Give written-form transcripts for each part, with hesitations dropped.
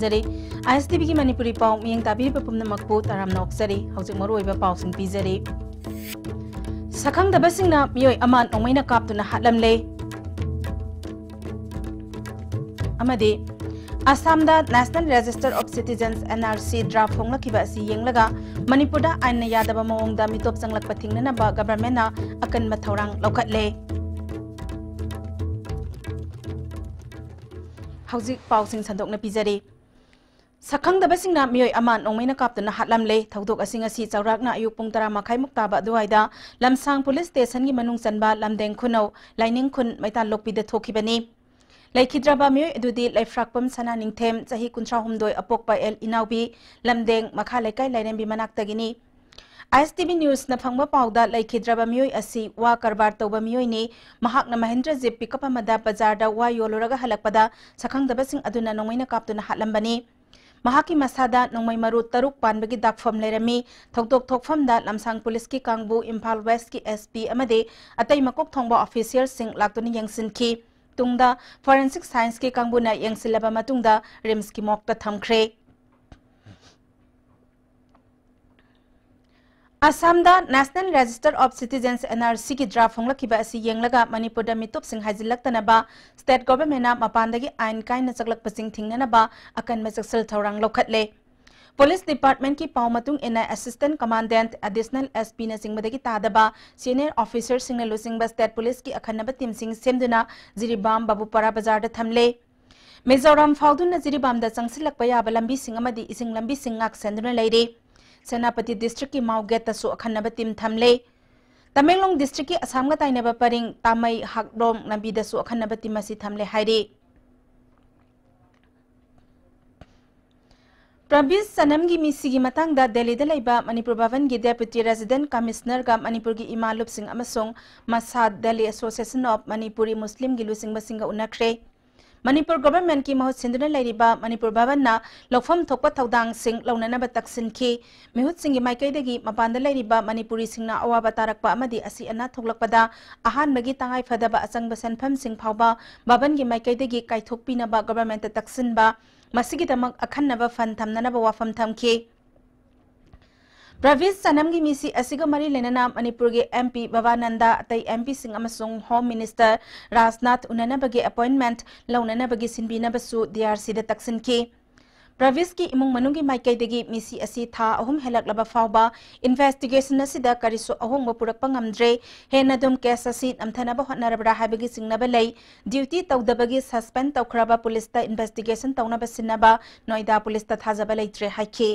खमजरी ISTV की मणिपुरी पाउ मियंग ताबीर पुमनमकपु ताराम नोक्सरी हौजिक मरुओइबा पाउसिंग पिजरी सखंगदबसिंगना मियोय अमान नोंमैना कापतुना हातलमले अमदि असमदा national register of citizens NRC draft होंगलखिबा असि येंगलगा मणिपुरदा आइन यादबा मओंगदा मितोप चंगलकपा थिंगननबा गवर्नमेंटना अकनबा थौरांग लौखटले हौजिक पाउसिंग संदोकना पिजरी सखंगदबसिंगना मियोय अमान नोंमैना कापतुना हातलमले थौदोक असिंग असि चौराकना अयुक पुंग 10 मखाइमुक ताबा दुवाइदा लमसांग पुलिस स्टेशन की मनुंग चनबा लमदेंग खुनौ लाइनिंग खुन मैतान लोकपिदा थोखिबनी लैखिद्रबा मियोय अदुदि लैफ्राकपम सना निंगथेम चाही 93 अपोकपा एल इनाउबी लमदेंग मखा लेकाय लाइरेंबी मनाक्तगिनी ISTV न्यूज न फंगबा पाउदा लैखिद्रबा मियोय असि वा करबार तौबा मियोयनी महाकना महेंद्र जीप पिकअप अमदा बाजारदा वा योलोरगा हलकपदा सखंगदबसिंग अदुना नोंमैना कापतुना हातलंबनी महाकी मसादा नोंमै मरु तरुक पानबगी दाकफम लेरमी थौदोक थोकफमदा लमसांग पुलिस की कांगबु इम्फाल वेस्ट की SP अमदे अतै मकोक थोंबा ऑफिशियल सिंग लाक्तुनी यंगसिनखी तुंगदा फोरेंसिक साइंस के कांगबुना यंगसिलबा मतुंगदा रिम्स की मॉकता थमख्रे असमदा national register of citizens NRC की ड्राफ्ट होंगलखिबा असि येंगलगा मणिपुरदा मितोपसिंग हाजिलक्तनबा स्टेट गवर्नमेंटना मपानदगी आइन कायना चगलकपसिंग थिंगननबा अकनबा चक्सल थौरांग लौखटले पुलिस डिपार्टमेंट की पाउमतुंग इना असिस्टेंट कमांडेंट एडिशनल SP न सिंगबदगी तादबा सीनियर ऑफिसर सिंगना लुसिंगबा स्टेट पुलिस की अखनबा टीम सिंग सेमदुना जिरीबाम बाबूपरा बाजार दा थमले मिजोरम फाउदुना जिरीबाम दा चंगसिलकपा याबा लंबी सिंग अमदी इसिंग लंबी सिंग ngak सेंदुना लेरे सेनापति डिस्ट्रिक्ट की माउ गेट तसु अखनबा टीम थमले तमेंगलोंग डिस्ट्रिक्ट की असमगा ताइनबा परिंग तामई हाकलोम लंबी दसु अखनबा टीम असि थमले हाइरे प्रवीज सनम की मिसी की मतंगदा दिल्ली दा लैबा मणिपुर भवन की डेप्यूटी रेजिडेंट कमिश्नर का मणिपुर की इमालुप सिंह अमसोंग मसाद दिल्ली एसोसिएशन ऑफ मणिपुरी मुस्लिम की लुसिंग बसिंग उनख्रे मणिपुर गवर्नमेंट की महत सिंधुना लैरिबा मणिपुर भवन ना लौफम थोकपा थौदांग सिंह लौननबा तक्सिनखी मिहुत सिंह माइकैदगी मपानदा लैरिबा मणिपुरी सिंहना अवाबा तारकपा अमदी असि अना थोकलकपदा अहानबगी तांगाई फदबा अचंगबा सेनफम सिंह फावबा भवन की माइकैदगी काइथोकपिनबा गवर्नमेंट तक्सिनबा मसिगिदमक अखन्नबा फन थमननबा वाफम थमखी प्रवीज सनम की मिसी असिगा मरी लेनना मणिपुर के MP भवानंदा अतै MP सिंह अमसोंग होम मिनिस्टर राजनाथ उननबगी अपॉइंटमेंट लौननबगी सिनबिनबसु DRC दा तक्सिनखी प्रवीज की इमुंग मनुंग की माइकैदगी मिसी असि था अहुम हेलकलबा फावबा इन्वेस्टिगेशन असिदा करिसु अहोंगबा पुरकपा ngamdre हेनदुम केस असि नमथनबा होटनरबरा हाबगी सिंगनबा लै ड्यूटी तौदबगी सस्पेंड तौखरबा पुलिस ता इन्वेस्टिगेशन तौनबा सिनबा नोइदा पुलिस ता थाजबा लैत्रे हाइखी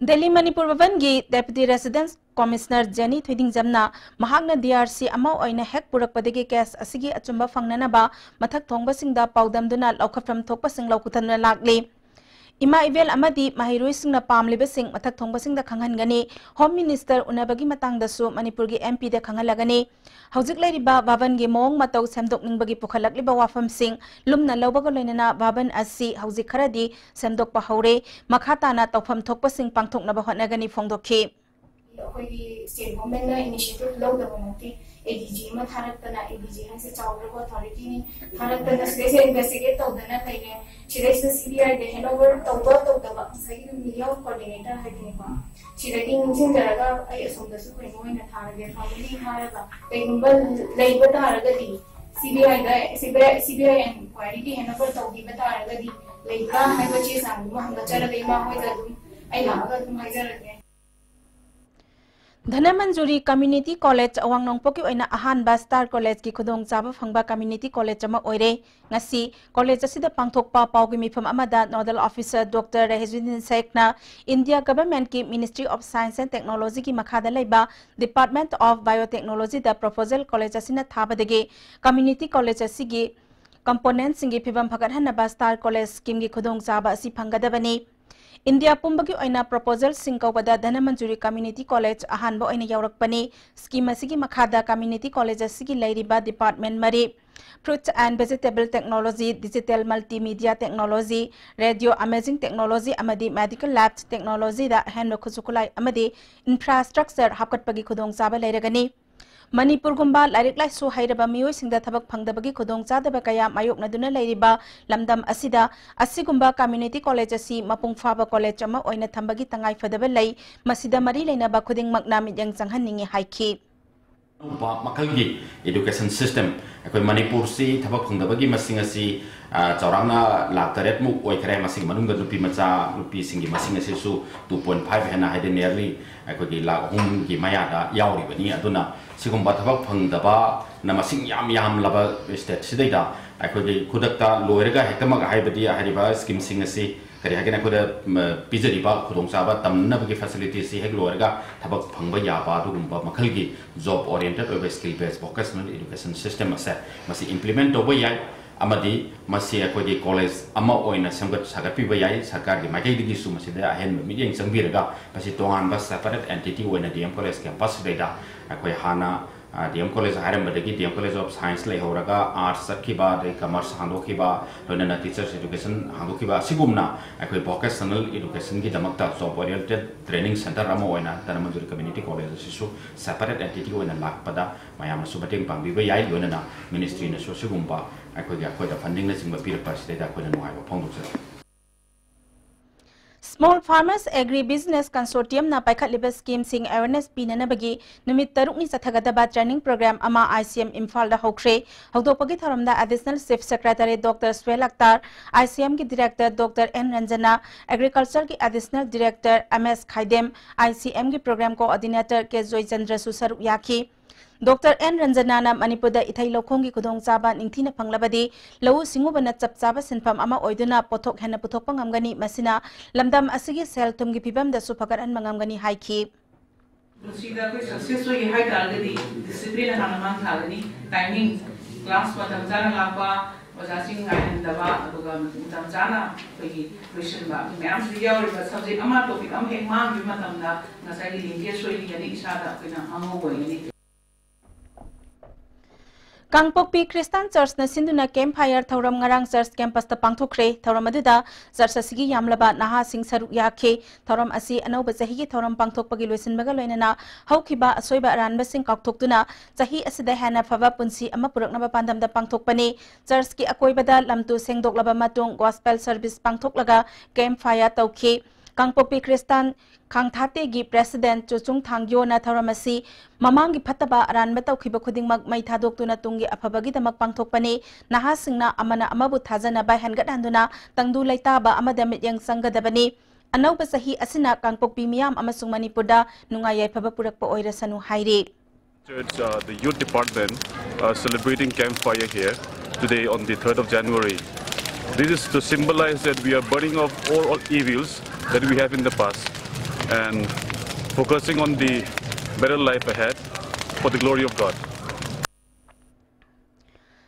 दिल्ली मणिपुर भवन की डेप्यूटी रेजिडेंट कमिश्नर जेनी थुइदिंगजमना महाकना DRC अमा ओइना हेक पुरकपदगी केस असिगी अचुंबा फंगननबा मथक थोंगबसिंगदा पाउदमदुना लौखफ्रम थोकपसिंग लौकुथनना लागले इमा इवेल अमदी महिरुइसिंगना पामलिबसिंग मथक थोंगबसिंगदा खंगहनगनी होम मिनिस्टर उनबगी मतंगदसु मणिपुर की MP दा खंगहलगनी हौजिक लैरिबा भवन की मोंग मतौ सेमदोकनिंगबगी पुखलकलिबा वाफमसिंग लुमना लौबगा लोइनना भवन असि हौजिक खरदी सेमदोकपा हौरे मखाताना तौफम थोकपसिंग पांगथोकनबा होटनगनी फोंदोखी अखोई स्टेट गवर्नमेंट ना इनिशिएटिव लौदबनती ADG मा थारकतना ADG हासे चावरबो अथॉरिटी नि थारकतना स्पेशल इन्वेस्टिगेट तौदना कइने चिरेस CBI दे हैंडओवर तौदबा सही मीडिया कोऑर्डिनेटर हाइदिनेको चिरेकिंग सिंजरगा आई असोमदसु कोइनोइना थारगे फैमिली हारगा कइनुबा लैबा तारगदी CBI इंक्वायरी की हैंडओवर तौदीबा तारगदी लैबा हाइबचे सांगु हमगचरगे मा होइददु आई लागा तुम हाइजरगे धनमंजूरी कम्युनिटी कॉलेज अवांग नोंगपोकी ओइना अहानबा स्टार कॉलेज की खुदोंग चाबा फंगबा कम्युनिटी कॉलेज अमा ओइरे ngasi कॉलेज असिदा पांगथोकपा पाउगी मिफम अमादा नोडल ऑफिसर डॉक्टर रेहजुद्दीन शेखना इंडिया गवर्नमेंट की ministry of science and technology की मखादा लैबा डिपार्टमेंट ऑफ बायोटेक्नोलॉजी दा प्रपोजल कॉलेज असिना थाबदगे कम्युनिटी कॉलेज असिगी कंपोनेंट सिंगी फिबम फगतहनबा स्टार कॉलेज स्कीम की खुदोंग चाबा असि फंगदबनी इंडिया पुंबगी ओइना प्रपोजल सिंकौबदा धनमंजूरी कम्युनिटी कॉलेज अहानबा ओइना यावरकपनी स्कीम असिगी मखादा कम्युनिटी कॉलेज असिगी लैरिबा डिपार्टमेंट मरी Fruit and Vegetable Technology, Digital Multimedia Technology, Radio Amazing Technology, amadi Medical Lab Technology da henno khusukulai amadi infrastructure hapkatpagi khudong chaba leiragani. Manipur gumba lairik laisu hairaba miyoi singda thabak phangdabagi khudong chadaba kaya mayoknaduna leiriba lamdam asida asigumba community college asi mapung phaba college ama oina thambagi tangai fadaba lei masida mari leinaba khuding makna midyang changhanningi haiki. Makalgi education system akoi Manipur si thabak phangdabagi masing asi chaurangna lakh taret mu oikhere masing manungda lupi macha lupi singi masing asi su 2.5 hena haide nearly akoi gi lakh hum gi maya da yauri bani aduna sigumba thabak phangdaba na masing yam laba state sidaida akoi gi khudakta loirega hekama haibadi hariba scheme sing asi kari hagena koda pizari ba khudong saba tamna bagi facility si hek loirega thabak phangba ya ba dugumba makhalgi job oriented or skill based vocational education system ase masi implement oba yai amadi masi akoi college ama oina samgat sagapi ba yai sarkar gi makai digi su masi da hen meeting sangbiraga masi tongan ba separate entity oina DM college campus data akoi hana DM College Haram Badagi, DM College of Science Lehoraga, Arts Kiba, Commerce Handokiba, London Teachers Education Handokiba, Sigumna, Vocational Education Gidamakta, so oriented training center Ramoina, Tanamazuri Community College, separate entity when a Lakpada, Mayama Subating Pambi, Yai, Yonana, Ministry in Sosugumba, I could get quite a funding in the period past data couldn't know upon. Small Farmers Agri-Business Consortium na paikhatliba scheme sing awareness pinanabagi numit taruk ni sathagadaba training program ama ICM Imphal da hokre hawdopagi tharamda Additional Chief Secretary Dr. Swel Akhtar, ICM ki Director Dr. N Ranjana, Agriculture ki Additional Director MS Khaidem, ICM ki Program Coordinator K Joy Chandra Susaruk Yaki. Dr. N Ranjana Manipur Ithai Lokhongi Kudong Chaba Ningthina Phanglabadi Lau Singubana Chap Chaba Sinpham ama oiduna pothok hena puthok pangamgani masina lamdam asigi sel tumgi pibam da supakaran mangamgani haiki Sida ko successful yi hai targeti discipline hanaman thagani timing class matam jana lapa wajasing ngain daba aduga matam jana ko question ba ma'am riya or subject ama topic am he mang bi matam da ngasai linkage so yi yani isada kina amo go yi Kangpokpi Christian Church na sinduna campfire thoram ngarang church campus ta pangthokre thoram aduda church asigi yamlaba naha sing saruk yakhe thoram asi anoba chahi gi thoram pangthokpagi loisinbaga loinana haukiba asoiba ranba sing kaktoktuna chahi asida hana phaba punsi ama puraknaba pandam da pangthokpani church ki akoibada lamtu sengdoklaba matung gospel service pangthoklaga campfire tawkhe Kangpokpi Christian Kangthate gi President Chuchung Thangyo na Tharamasi Mamangi Pataba Aran Bataukiba Kudingmak Mai Thadoktuna Tungi Aphabagi Damak Pangthokpani Naha Singna Amana Amabu Thazana by Hangadanduna Tangdu Laitaba Amadamit Yang Sangadabani Anauba Sahi Asina Kangpokpi Miam Amasung Manipurda Nungayay Pabapurakpa Oirasanu Hairi. The youth department celebrating campfire here today on the 3rd of January. This is to symbolize that we are burning off all evils that we have in the past and focusing on the better life ahead for the glory of God.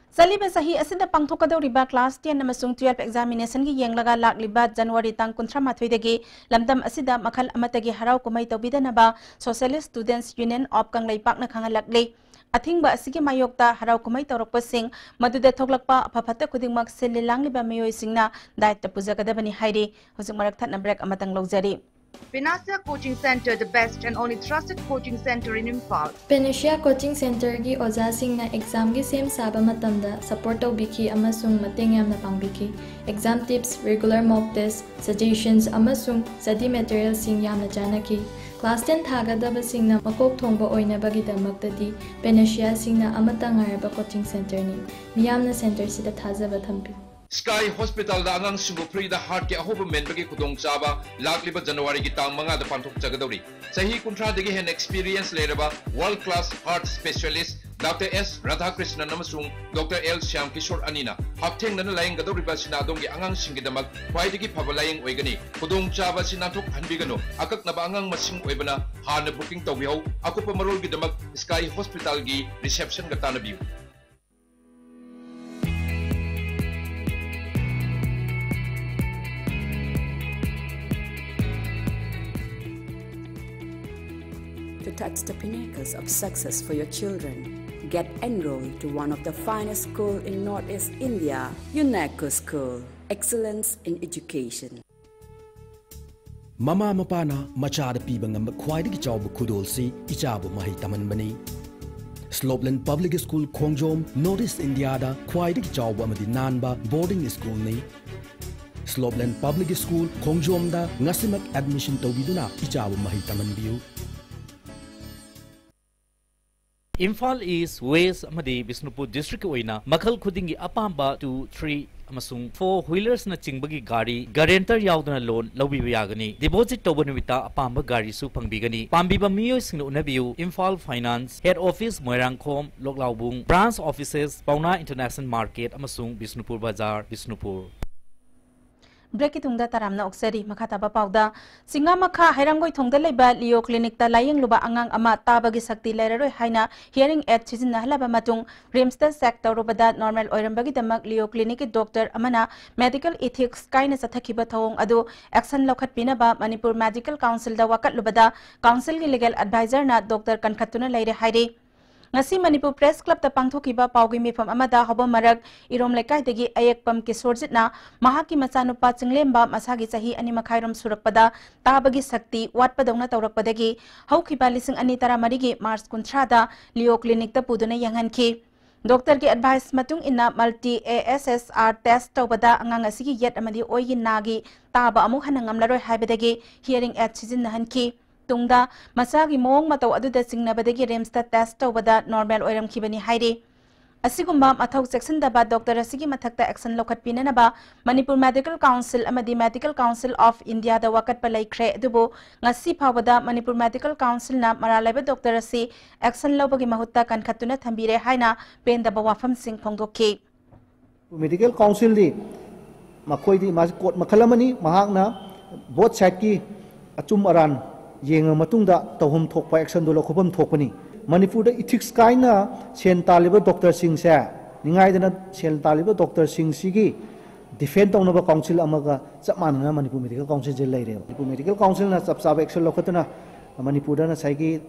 Saliba sahi asida pangthokadoriba class 10 amasung 12 examination gi yenglaga lakliba January tang 13 dagi lamdam asida makhal amatagi harau kumai tawbidanaba Socialist Students Union of Kanglaipak na khangalakle Athingba asigi mayokta harau kumai tawrakpasing maduda thoklakpa aphapata kudingmak selilangliba meyoi singna daita pujagadabani hairi hojik marak thatna break amatang logjari. Panacea Coaching Center, the best and only trusted coaching center in Imphal. Panacea Coaching Center gi oja singna exam gi sem saba matamda support tawbiki amasung mateng yamna pangbiki. Exam tips, regular mock tests, suggestions amasung study materials sing yamna janaki. Class 10 thagadaba singna makok thongba oina bagidamaktadi Panacea singna amata ngaraba coaching center ni. Miyamna center sida thajaba thampi. Sky Hospital da angang single free da heart ke ahoba men bagi khudong chaba lakliba January gi tang manga da panthok chagadori sahi kuntra dagi hen experience leraba world class heart specialist Dr. S. Radhakrishnan namasung Dr. L. Shyam Kishore Anina haptheng nana laying gadori ba sinadong gi angang singidamak khwai dagi phabalaying oigani khudong chaba sinathok hanbigano akak na ba angang masing oibana hana booking tawbiho akupa marol gi damak Sky Hospital gi reception ga tanabiu. To touch the pinnacles of success for your children, Get enrolled to one of the finest schools in Northeast India, UNESCO School. Excellence in education. Mama mapana machada piba ngamba khwaidagi chawbu khudolsi ichabu mahi tamanbani. Slopeland Public School Khongjom, Northeast India da khwaidagi chawbu amadi nanba boarding school ni. Slopeland Public School Khongjom da ngasimak admission tawbiduna ichabu mahi tamanbiu. Imphal East, West amadi Bisnupur District oina makhal khudingi apamba 2, 3 amasung 4-wheelers na chingbagi gari guarantor yauduna loan lawbiba yagani deposit tawba numita apamba gari su pangbigani pambiba miyoi singna unabiu Imphal Finance Head Office Moirangkhom Loklaubung Branch Offices Pauna International Market amasung Bisnupur Bazar Bisnupur. Break itungda taramna oksari makhataba pauda singa makha hairangoi thongda leba Leo Clinic ta layeng luba angang ama tabagi sakti lairaroi haina hearing aid chijinna halaba matung Rimsta sector robada normal oirambagi damak Leo Clinic ki doctor amana medical ethics kaina sathakiba thawong adu action lokhat pinaba Manipur Medical Council da wakat lubada council gi legal advisor na Dr. Kankhatuna laire haire ngasi Manipur Press Club ta pangthokiba paugi mifam amada hobo marak irom lekai degi ayekpam kisorjit na mahaki machanupa chinglemba masagi chahi ani makhairom surakpada tabagi sakti watpadongna tawrakpadagi haukiba lising ani taramari gi March 13 da Leo Clinic ta puduna yanghanki Doctor ki advice matung inna multi ASSR test tawbada angang asigi yet amadi oigi nagi taba amuk hanangam laroi haibadagi hearing aid chijin nahanki tungda masagi mong mataw aduda singnabadagi remsta test tawbada normal oiram khibani haire asigumba mathau section da ba doctor asigi mathakta action lokhat pinanaba Manipur Medical Council amadi Medical Council of India da wakat palai khre dubo ngasi phawada Manipur Medical Council na maralaiba doctor asi action lobagi mahutta kan khatuna thambire haina penda ba wafam sing phongdokki Medical Council di makoi di court makhalamani mahakna both side ki achum aran yenga matungda tawhum thokpa action do lokhopam thokpani Manipur da ethics kaina sen taliba Dr. Singh sa ningai dana sen taliba Dr. Singh sigi defend tawnaba council amaga chapmana Manipur Medical Council je leire Manipur Medical Council na chapsaba action lokhatuna Manipur da na saigi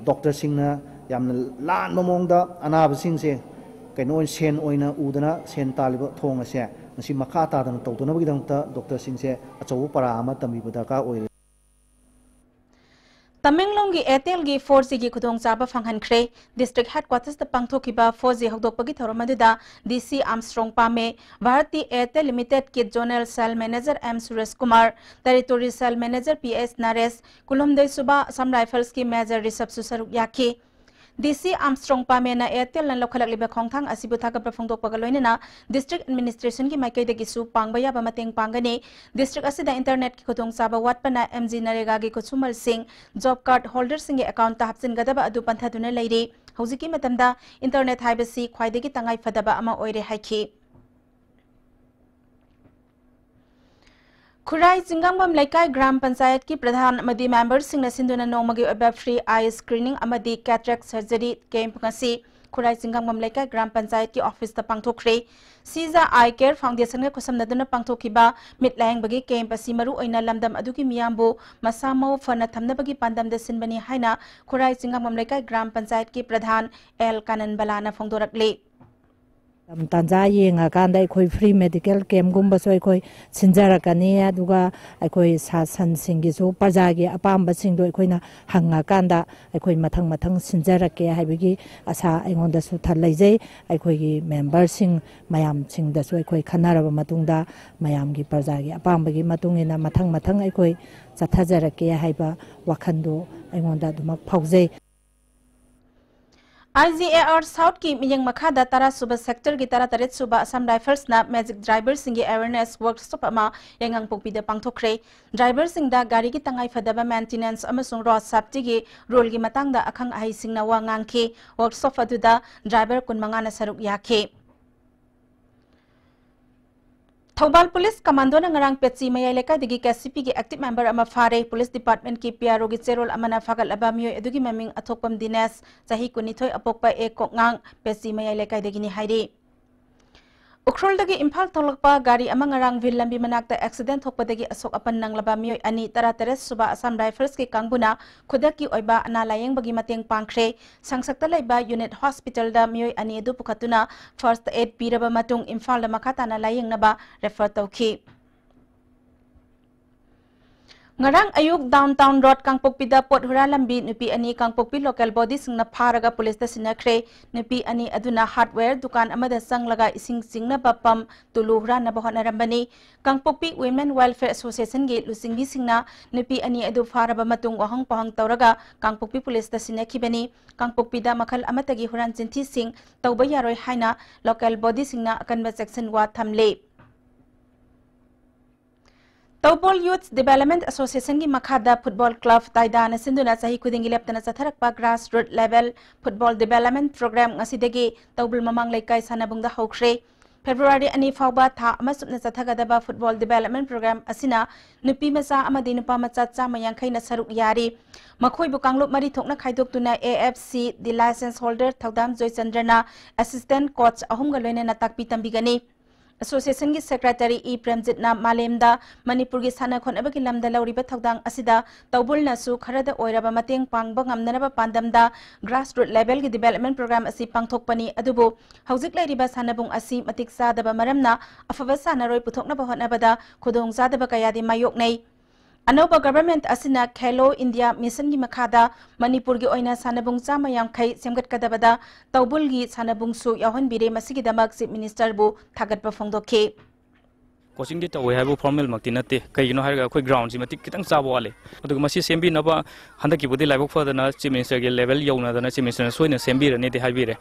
Dr. Singh na yamna lan mamongda anaba sing se kaino sen oina udana sen taliba thonga se masi makha ta dana tawdona bagi dangta Dr. Singh se achawu para ama tambi badaka oire Tamenglong gi Airtel gi 4G gi khudong chaba phanghan khre district headquarters ta pangthokiba 4G hokdokpagi thoromaduda DC Armstrong Pame Bharati Airtel Limited ki Zonal Cell Manager M Suresh Kumar Territory Cell Manager PS Naresh Kulomdai Suba Assam Rifles ki Major Rishabh Susaruk Yakhi DC Armstrong Pame na Airtel lan lokhalak liba khongthang asibu thaga prafongdok pagaloina na district administration ki maikai degi su pangbaya ba mateng pangani district asida internet ki khotong saba watpana MG Narega gi kochumal sing job card holder sing ge account ta hapsin gadaba adu panthaduna leire hojiki matamda internet haibasi khwaidegi tangai fadaba ama oire haiki Khurai Jingangbam Laikai Gram Panchayat ki Pradhan amadi members singna sinduna nomagi oba free eye screening amadi cataract surgery camp ngasi Khurai Jingangbam Laikai Gram Panchayat ki office ta pangthokre Siza Eye Care Foundation ga khosamnaduna pangthokiba mitlaeng bagi camp asi maru oina lamdam aduki miyambu masamo fana thamnabagi pandam da sinbani haina Khurai Jingangbam Laikai Gram Panchayat ki Pradhan L Kanan Balana phongdorakle Tanza yenga kanda ikoi free medical camp gumba so ikoi sinjarakani aduga ikoi sasan singi so pajagi apamba singdo ikoi na hanga kanda ikoi mathang mathang sinjarake haibigi asa aingonda su thalai ikoi gi member sing mayam sing da so ikoi khanaraba matungda mayam gi pajagi apamba gi matungina mathang mathang ikoi chathajarake haiba wakhando aingonda dumak phaujai IGAR South ki miyang makhada tara suba sector ki tara taret suba Assam Rifles na magic driver singi awareness workshop ama yangang pokpida pangthokre driver singda gari ki tangai fadaba maintenance amasung road safety gi rule gi matangda akhang ahi singna wa ngangke workshop aduda driver kunmanga na saruk yakhe Thobal Police Commando na ngarang petsi mayay leka digi KCP ki active member ama fare Police Department ki PRO gi Cherol amana fagal abamiyo edugi maming athokpam Dines sahi kunithoy apokpa ek kokngang petsi mayay leka digi ni hairi Ukhrol-dagi Imphal tholakpa gari ama ngarang vil lambi manakta accident thokpadagi asok apan nanglaba mioi ani 13 suba Assam Rifles ki kangbuna khudaki oiba ana layeng bagi mateng pangkhre sangsakta laiba unit hospital da mioi ani edu pukhatuna first aid piraba matung Imphal da makata na layeng naba refer tawki. Ngarang ayuk downtown road Kangpokpida pot hura lambi nupi ani Kangpokpi local body singna pharaga police ta sinakre nupi ani aduna hardware dukan amada sanglaga ising singna bapam tulu hura na bahona rambani Kangpokpi Women Welfare Association ge lusingbi singna nupi ani adu pharaba matung wahang pahang tauraga Kangpokpi police ta sinakibani Kangpokpida makhal amatagi huran jinthi sing tauba yaroi haina local body singna akanba section wa thamle. Taupol Youth Development Association की मखादा football club ताइदा न सिंधुना सही खुदिंगी लेप्तना चथरकपा grassroots level football development program ngasiदगी तौबल ममांग लेकाई सानाबुंगदा हौख्रे February ani fawba tha amasupna chathagadaba football development program asina nupi macha amadi nupa macha chama yankhai na saruk yari makhoi bu kanglop mari thokna khaidoktuna AFC the license holder Thaudam Joy Chandrana assistant coach ahum ga loina na takpi tambigani Association ki Secretary E Premjit na Malemda Manipur ki sana khonaba ki lamda lauriba thawdang asida tawbul na su kharada oiraba mateng pangba ngamnaba pandamda grassroots level ki development program asi pangthokpani adubu haujik lairiba sanabung asi matik sadaba maramna afaba sanaroi puthokna bahonabada khudong zadaba kayadi mayoknei Anoba government asina Khelo India mission gi makhada Manipur gi oina sanabung chama yamkhai semgat kadabada tawbul gi sanabung su yahon bire masigi damak chief minister bu thagat pa phongdokhe coaching di tawe haibu formal makti nate kai no har ga khoi ground si matik kitang chabu wale adu masi sembi na ba handa ki budi laibok fa na chief minister ge level yauna da na chief minister soina sembi ra ne de haibire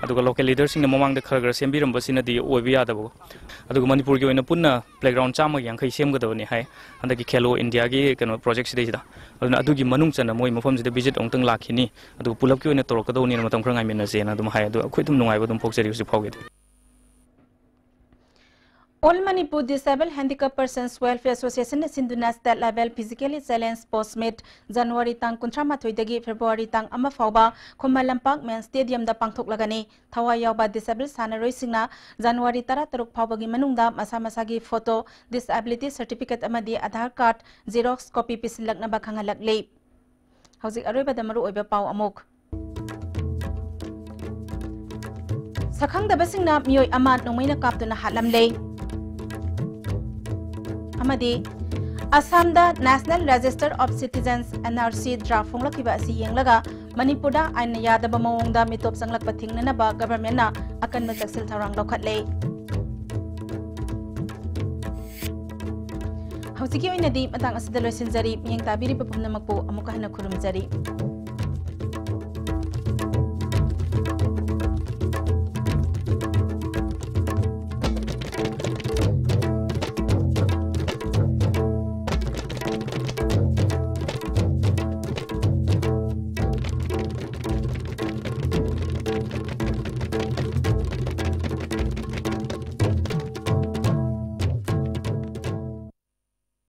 adu ga local leaders sing na mamang de khar sembi ram basina di obi ya da bu adu manipur ge oina punna playground chama yang khai sem ga da ni hai handa ki Khelo India ge kano project si da adu gi manung chana moi mafam si de visit ong tang lakhini adu pulap ki oina torok da ni matam khang ngai mena se na dum hai adu khoi dum nungai ba dum phokchari si phauge All Manipur Disabled Handicapped Persons Welfare Association Sinduna State Level Physically Challenged Postmate January tang 13 dagi February tang ama fawba Khomalampak Main Stadium da pangthok lagani thawa yawba disabled sanaroi singna January 13 fawbagi manungda masa masagi photo disability certificate amadi Aadhaar card Xerox copy pisilakna ba khangalakle hauzik aroi badamaru oiba paw amok Sakhang da basingna miyoi ama nongmaina kaptuna hatlamle Amadi Assamda National Register of Citizens NRC draft phonglakiba asi yenglaga Manipurda ain yadaba mawongda mitop sanglak pathingna ba government na akan na chaksil tharang lokhatle Hausiki oinadi matang asida loisinjari miyeng tabiri pupumnamakpo amuka hana khurumjari